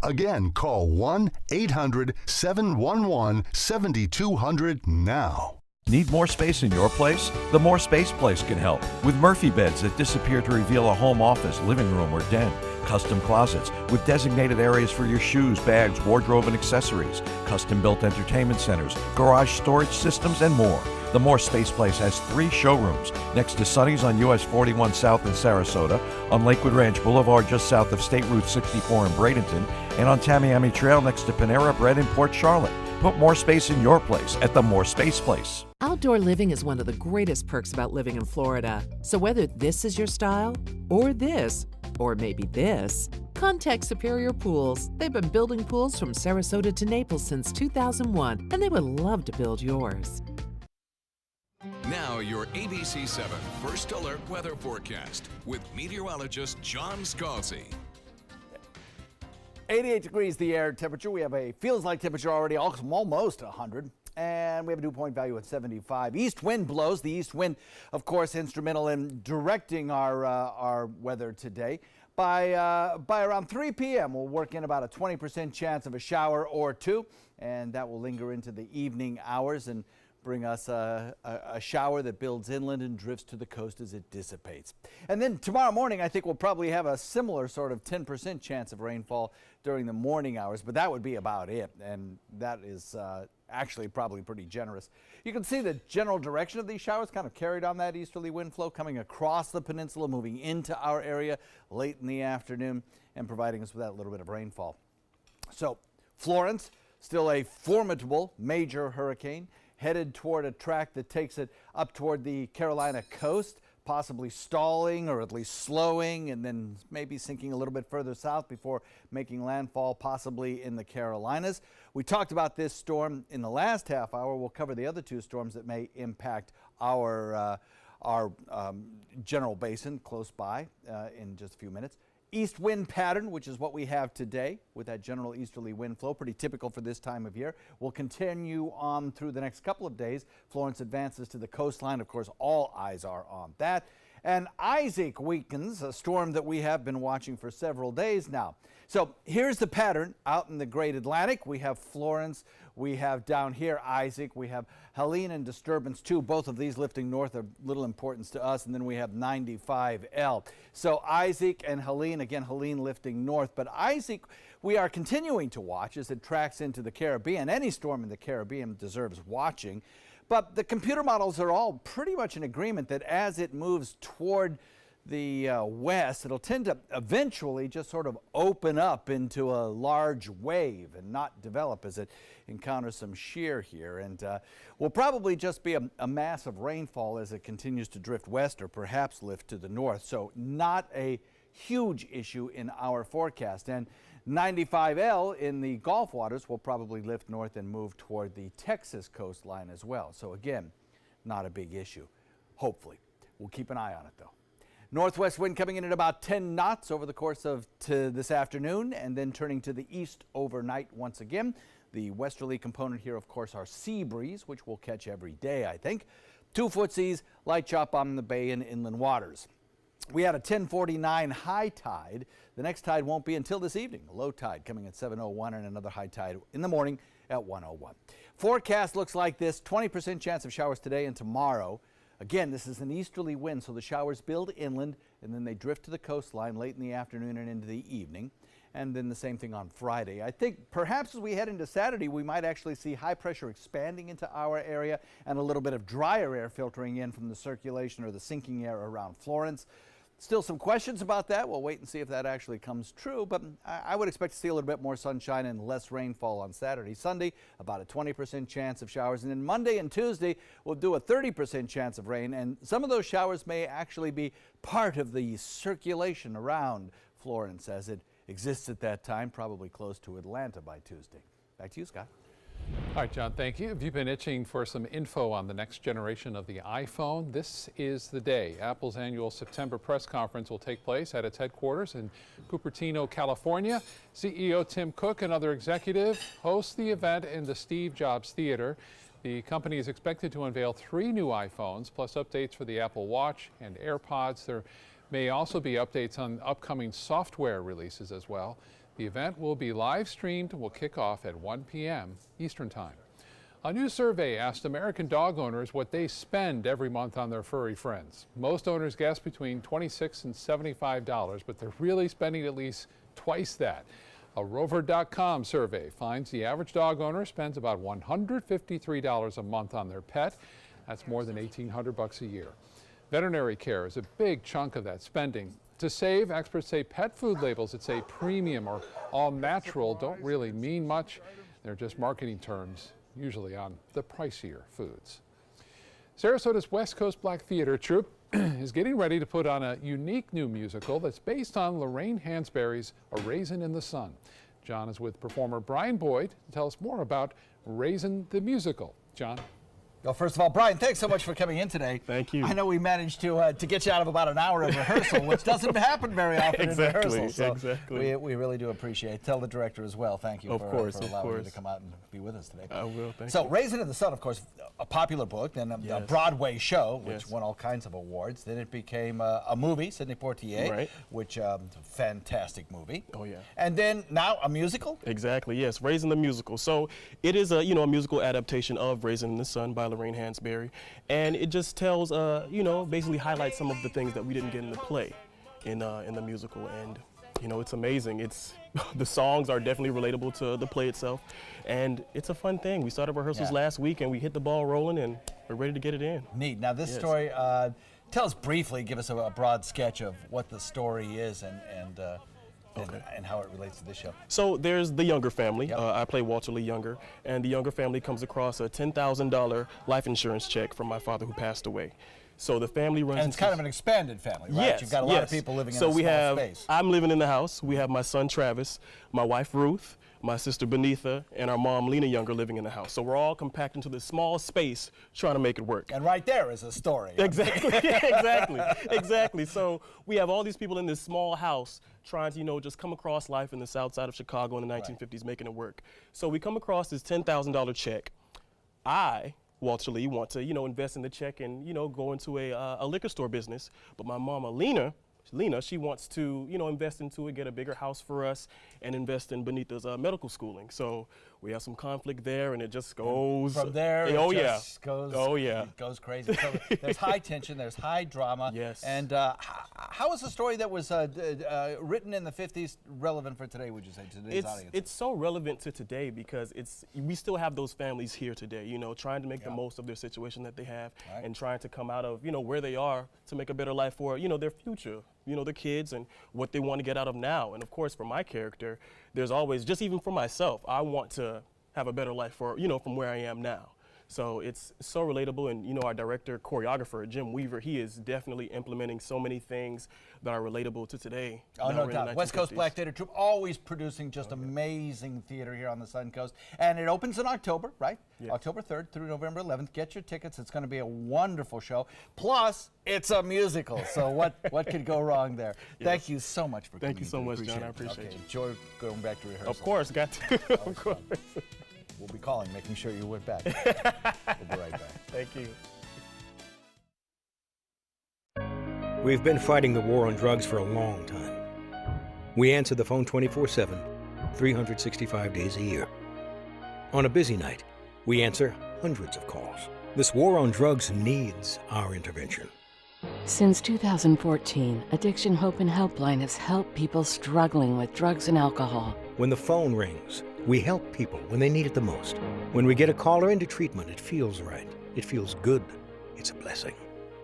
Again, call 1-800-711-7200 now. Need more space in your place? The More Space Place can help. With Murphy beds that disappear to reveal a home office, living room, or den. Custom closets with designated areas for your shoes, bags, wardrobe, and accessories. Custom-built entertainment centers, garage storage systems, and more. The More Space Place has 3 showrooms next to Sonny's on US 41 South in Sarasota, on Lakewood Ranch Boulevard just south of State Route 64 in Bradenton, and on Tamiami Trail next to Panera Bread in Port Charlotte. Put more space in your place at the More Space Place. Outdoor living is one of the greatest perks about living in Florida. So whether this is your style, or this, or maybe this, contact Superior Pools. They've been building pools from Sarasota to Naples since 2001, and they would love to build yours. Now your ABC 7 First Alert Weather Forecast with meteorologist John Scalzi. 88 degrees the air temperature. We have a feels-like temperature already almost 100. And we have a dew point value at 75. East wind blows. The east wind, of course, instrumental in directing our weather today. By around 3 p.m., we'll work in about a 20% chance of a shower or two, and that will linger into the evening hours and bring us a shower that builds inland and drifts to the coast as it dissipates. And then tomorrow morning, I think we'll probably have a similar sort of 10% chance of rainfall during the morning hours, but that would be about it, and that is actually probably pretty generous. You can see the general direction of these showers kind of carried on that easterly wind flow coming across the peninsula, moving into our area late in the afternoon and providing us with that little bit of rainfall. So Florence, still a formidable major hurricane, headed toward a track that takes it up toward the Carolina coast, possibly stalling or at least slowing and then maybe sinking a little bit further south before making landfall possibly in the Carolinas. We talked about this storm in the last half hour. We'll cover the other 2 storms that may impact our general basin close by in just a few minutes. East wind pattern, which is what we have today with that general easterly wind flow, pretty typical for this time of year, will continue on through the next couple of days. Florence advances to the coastline. Of course, all eyes are on that. And Isaac weakens, a storm that we have been watching for several days now. So here's the pattern out in the Great Atlantic. We have Florence, we have down here Isaac, we have Helene and Disturbance 2, both of these lifting north of little importance to us, and then we have 95L. So Isaac and Helene, again Helene lifting north, but Isaac we are continuing to watch as it tracks into the Caribbean. Any storm in the Caribbean deserves watching. But the computer models are all pretty much in agreement that as it moves toward the west, it'll tend to eventually just sort of open up into a large wave and not develop as it encounters some shear here. And will probably just be a mass of rainfall as it continues to drift west or perhaps lift to the north. So not a huge issue in our forecast. And 95L in the Gulf waters will probably lift north and move toward the Texas coastline as well. So again, not a big issue, hopefully. We'll keep an eye on it though. Northwest wind coming in at about 10 knots over the course of this afternoon and then turning to the east overnight once again. The westerly component here, of course, our sea breeze, which we'll catch every day, I think. 2-foot seas, light chop on the bay and inland waters. We had a 10:49 high tide. The next tide won't be until this evening. Low tide coming at 7:01 and another high tide in the morning at 1:01. Forecast looks like this: 20% chance of showers today and tomorrow. Again, this is an easterly wind, so the showers build inland and then they drift to the coastline late in the afternoon and into the evening. And then the same thing on Friday. I think perhaps as we head into Saturday, we might actually see high pressure expanding into our area and a little bit of drier air filtering in from the circulation or the sinking air around Florence. Still some questions about that. We'll wait and see if that actually comes true, but I would expect to see a little bit more sunshine and less rainfall on Saturday. Sunday, about a 20% chance of showers, and then Monday and Tuesday, we'll do a 30% chance of rain, and some of those showers may actually be part of the circulation around Florence as it exists at that time, probably close to Atlanta by Tuesday. Back to you, Scott. All right, John, thank you. Have you been itching for some info on the next generation of the iPhone? This is the day. Apple's annual September press conference will take place at its headquarters in Cupertino, California. CEO Tim Cook, another executive, hosts the event in the Steve Jobs Theater. The company is expected to unveil 3 new iPhones, plus updates for the Apple Watch and AirPods. There may also be updates on upcoming software releases as well. The event will be live streamed and will kick off at 1 p.m. Eastern Time. A new survey asked American dog owners what they spend every month on their furry friends. Most owners guessed between $26 and $75, but they're really spending at least twice that. A Rover.com survey finds the average dog owner spends about $153 a month on their pet. That's more than $1,800 a year. Veterinary care is a big chunk of that spending. To save, experts say pet food labels that say premium or all natural don't really mean much. They're just marketing terms, usually on the pricier foods. Sarasota's West Coast Black Theater Troupe is getting ready to put on a unique new musical that's based on Lorraine Hansberry's A Raisin in the Sun. John is with performer Brian Boyd to tell us more about Raisin the Musical. John? Well, first of all, Brian, thanks so much for coming in today. Thank you. I know we managed to get you out of about an hour of rehearsal, which doesn't happen very often in rehearsal. So exactly. We really do appreciate it. Tell the director as well, thank you for allowing me to come out and be with us today. I will, thank you. So, Raisin in the Sun, of course, a popular book, then a Broadway show, which won all kinds of awards. Then it became a movie, Sidney Poitier, which fantastic movie. Oh, yeah. And then now a musical? Exactly, yes, Raisin the Musical. So it is a musical adaptation of Raisin in the Sun by Lorraine Hansberry, and it just tells basically highlights some of the things that we didn't get in the play in the musical, and it's amazing. The songs are definitely relatable to the play itself, and it's a fun thing. We started rehearsals last week and we hit the ball rolling and we're ready to get it in. Neat. Now this story, tell us briefly, give us a broad sketch of what the story is and how it relates to this show. So there's the Younger family. I play Walter Lee Younger, and the Younger family comes across a $10,000 life insurance check from my father who passed away. So the family runs. And it's kind of an expanded family, right? Yes, You've got a lot of people living in a small space. I'm living in the house. We have my son Travis, my wife Ruth, my sister Benitha, and our mom Lena Younger living in the house. So we're all compact into this small space trying to make it work. And right there is a story. Exactly, exactly. So we have all these people in this small house trying to, you know, just come across life in the south side of Chicago in the 1950s, making it work. So we come across this $10,000 check. I, Walter Lee, want to, you know, invest in the check and, you know, go into a liquor store business. But my mama Lena, she wants to, you know, invest into it, get a bigger house for us, and invest in Benitha's medical schooling. So we have some conflict there, and it just goes. From there, it goes crazy. So there's high tension, there's high drama. Yes. And how is the story that was written in the 50s relevant for today, would you say, to today's audience? It's so relevant to today because we still have those families here today, you know, trying to make the most of their situation that they have and trying to come out of, you know, where they are to make a better life for, you know, their future. You know, their kids and what they want to get out of now. And of course, for my character, there's always, just even for myself, I want to have a better life for, you know, from where I am now. So it's so relatable, and you know, our director, choreographer, Jim Weaver, he is definitely implementing so many things that are relatable to today. Oh, no doubt. West Coast Black Theater Troupe, always producing just amazing theater here on the Sun Coast. And it opens in October, right? Yes. October 3rd through November 11th. Get your tickets. It's going to be a wonderful show. Plus, it's a musical. So what could go wrong there? Yes. Thank you so much for coming. Thank you so much, John. I appreciate you. Enjoy going back to rehearsal. Of course, got to. Of course. We'll be calling, making sure you went back. We'll be right back. Thank you. We've been fighting the war on drugs for a long time. We answer the phone 24/7, 365 days a year. On a busy night, we answer hundreds of calls. This war on drugs needs our intervention. Since 2014, Addiction Hope and Helpline has helped people struggling with drugs and alcohol. When the phone rings, we help people when they need it the most. When we get a caller into treatment, it feels right. It feels good. It's a blessing.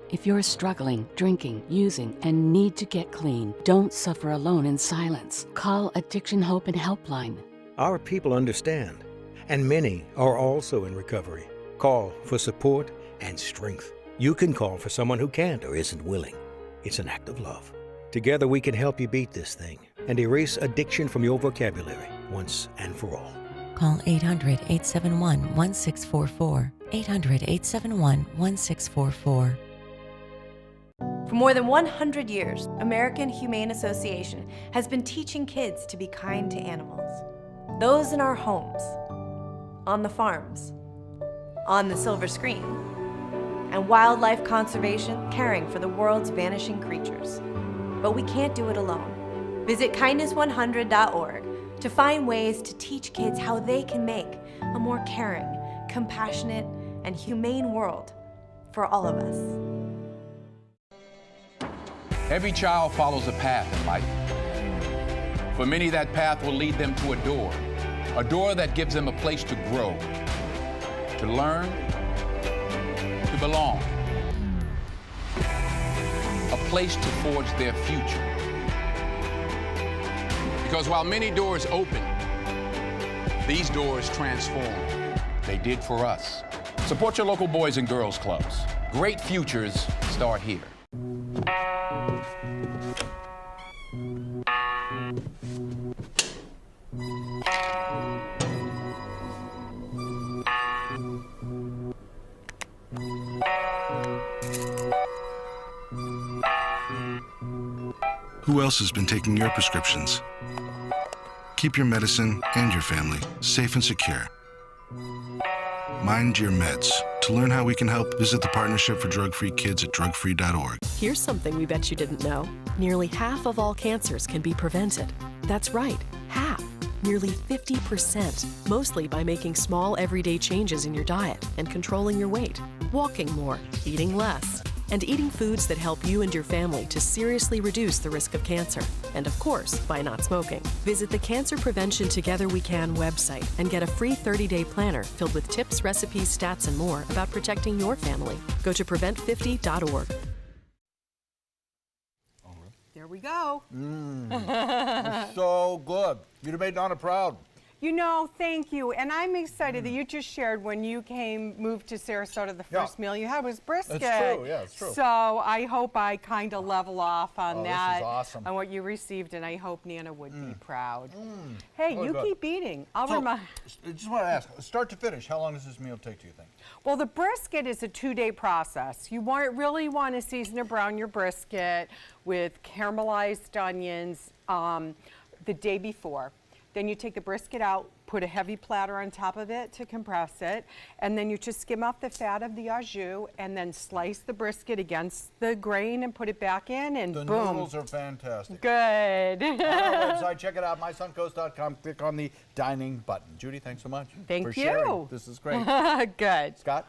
If you're struggling, drinking, using, and need to get clean, don't suffer alone in silence. Call Addiction Hope and Helpline. Our people understand, and many are also in recovery. Call for support and strength. You can call for someone who can't or isn't willing. It's an act of love. Together we can help you beat this thing and erase addiction from your vocabulary once and for all. Call 800-871-1644. 800-871-1644. For more than 100 years, American Humane Association has been teaching kids to be kind to animals. Those in our homes, on the farms, on the silver screen, and wildlife conservation, caring for the world's vanishing creatures. But we can't do it alone. Visit kindness100.org to find ways to teach kids how they can make a more caring, compassionate, and humane world for all of us. Every child follows a path in life. For many, that path will lead them to a door that gives them a place to grow, to learn, to belong, a place to forge their future. Because while many doors open, these doors transform. They did for us. Support your local Boys and Girls Clubs. Great futures start here. Who else has been taking your prescriptions? Keep your medicine and your family safe and secure. Mind Your Meds. To learn how we can help, visit the Partnership for Drug-Free Kids at drugfree.org. Here's something we bet you didn't know. Nearly half of all cancers can be prevented. That's right, half. Nearly 50%, mostly by making small everyday changes in your diet and controlling your weight, walking more, eating less, and eating foods that help you and your family to seriously reduce the risk of cancer. And of course, by not smoking. Visit the Cancer Prevention Together We Can website and get a free 30-day planner filled with tips, recipes, stats, and more about protecting your family. Go to prevent50.org. There we go. It's so good. You'd have made Donna proud. You know, thank you. And I'm excited that you just shared when you moved to Sarasota, the first meal you had was brisket. That's true, yeah, it's true. So I hope I kind of level off on that. This is awesome. On what you received, and I hope Nana would be proud. Hey, Really you good. keep eating. I'll So, remind. I just want to ask, start to finish, how long does this meal take, do you think? Well, the brisket is a 2-day process. You really want to season or brown your brisket with caramelized onions the day before. Then you take the brisket out, put a heavy platter on top of it to compress it, and then you just skim off the fat of the au jus and then slice the brisket against the grain and put it back in, and The boom. noodles are fantastic. Good. On our website, check it out, mysuncoast.com. Click on the dining button. Judy, thanks so much. Thank for you. sharing. This is great. Good. Scott?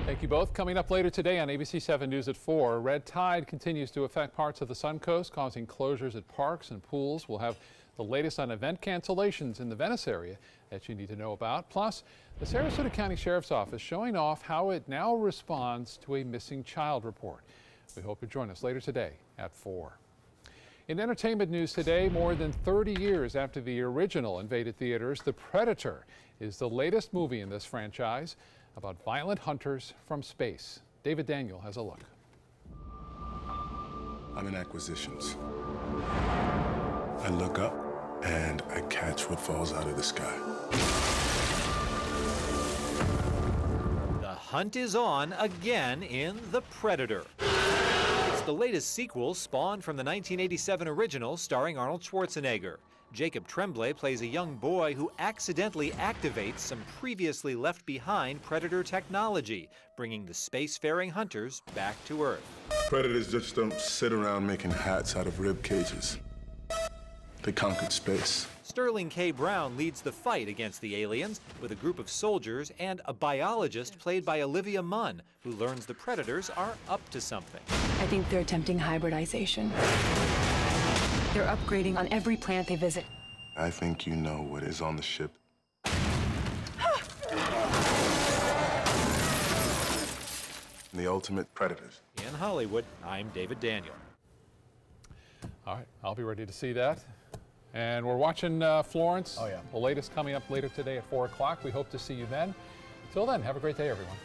Thank you both. Coming up later today on ABC 7 News at 4, red tide continues to affect parts of the Suncoast, causing closures at parks and pools. We'll have the latest on event cancellations in the Venice area that you need to know about. Plus, the Sarasota County Sheriff's Office showing off how it now responds to a missing child report. We hope you join us later today at 4. In entertainment news today, more than 30 years after the original invaded theaters, The Predator is the latest movie in this franchise about violent hunters from space. David Daniel has a look. I'm in acquisitions. I look up and I catch what falls out of the sky. The hunt is on again in The Predator. It's the latest sequel spawned from the 1987 original starring Arnold Schwarzenegger. Jacob Tremblay plays a young boy who accidentally activates some previously left behind Predator technology, bringing the spacefaring hunters back to Earth. Predators just don't sit around making hats out of rib cages. They conquered space. Sterling K. Brown leads the fight against the aliens with a group of soldiers and a biologist played by Olivia Munn, who learns the Predators are up to something. I think they're attempting hybridization. They're upgrading on every planet they visit. I think you know what is on the ship. The ultimate predators. In Hollywood, I'm David Daniel. All right, I'll be ready to see that. And we're watching Florence. Oh, yeah. The latest coming up later today at 4 o'clock. We hope to see you then. Until then, have a great day, everyone.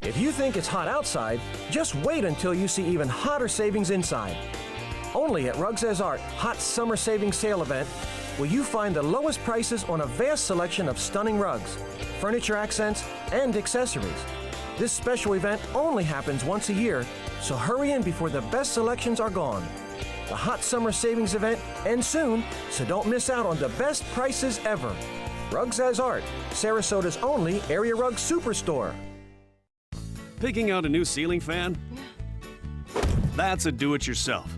If you think it's hot outside, just wait until you see even hotter savings inside. Only at Rugs As Art Hot Summer Savings Sale event will you find the lowest prices on a vast selection of stunning rugs, furniture accents, and accessories. This special event only happens once a year, so hurry in before the best selections are gone. The Hot Summer Savings event ends soon, so don't miss out on the best prices ever. Rugs As Art, Sarasota's only area rug superstore. Picking out a new ceiling fan? That's a do-it-yourself.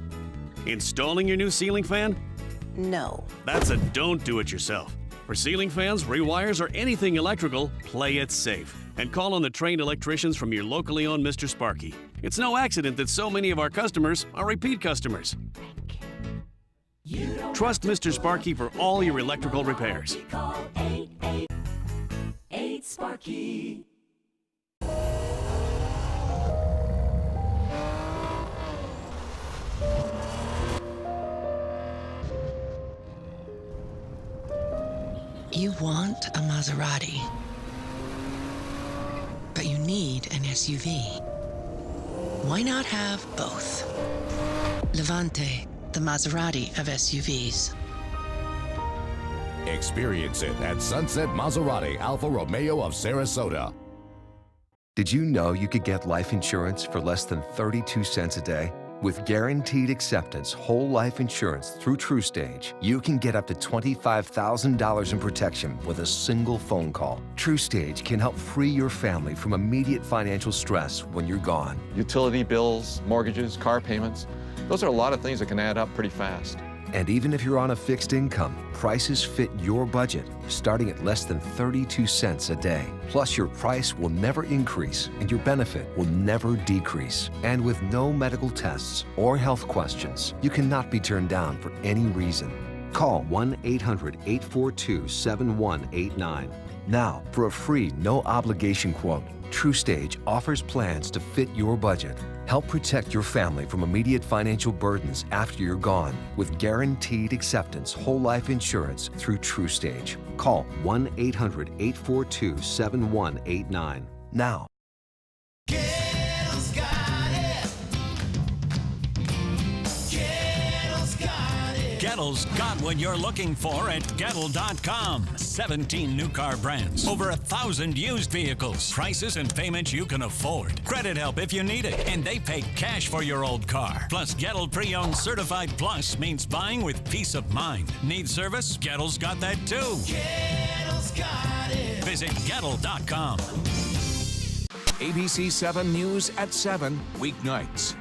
Installing your new ceiling fan? No. That's a don't do it yourself. For ceiling fans, rewires, or anything electrical, play it safe. And call on the trained electricians from your locally owned Mr. Sparky. It's no accident that so many of our customers are repeat customers. Trust Mr. Sparky for all your electrical repairs. Call 888-SPARKY. You want a Maserati, but you need an SUV. Why not have both? Levante, the Maserati of SUVs. Experience it at Sunset Maserati Alfa Romeo of Sarasota. Did you know you could get life insurance for less than 32 cents a day? With guaranteed acceptance whole life insurance through TrueStage, you can get up to $25,000 in protection with a single phone call. TrueStage can help free your family from immediate financial stress when you're gone. Utility bills, mortgages, car payments, those are a lot of things that can add up pretty fast. And even if you're on a fixed income, prices fit your budget, starting at less than 32 cents a day. Plus, your price will never increase and your benefit will never decrease. And with no medical tests or health questions, you cannot be turned down for any reason. Call 1-800-842-7189. Now, for a free, no-obligation quote, TrueStage offers plans to fit your budget. Help protect your family from immediate financial burdens after you're gone with guaranteed acceptance whole life insurance through TrueStage. Call 1-800-842-7189 now. Gettle's got what you're looking for at Gettle.com. 17 new car brands, over 1,000 used vehicles, prices and payments you can afford. Credit help if you need it, and they pay cash for your old car. Plus, Gettle Pre-Owned Certified Plus means buying with peace of mind. Need service? Gettle's got that too. Gettle's got it. Visit Gettle.com. ABC 7 News at 7, weeknights.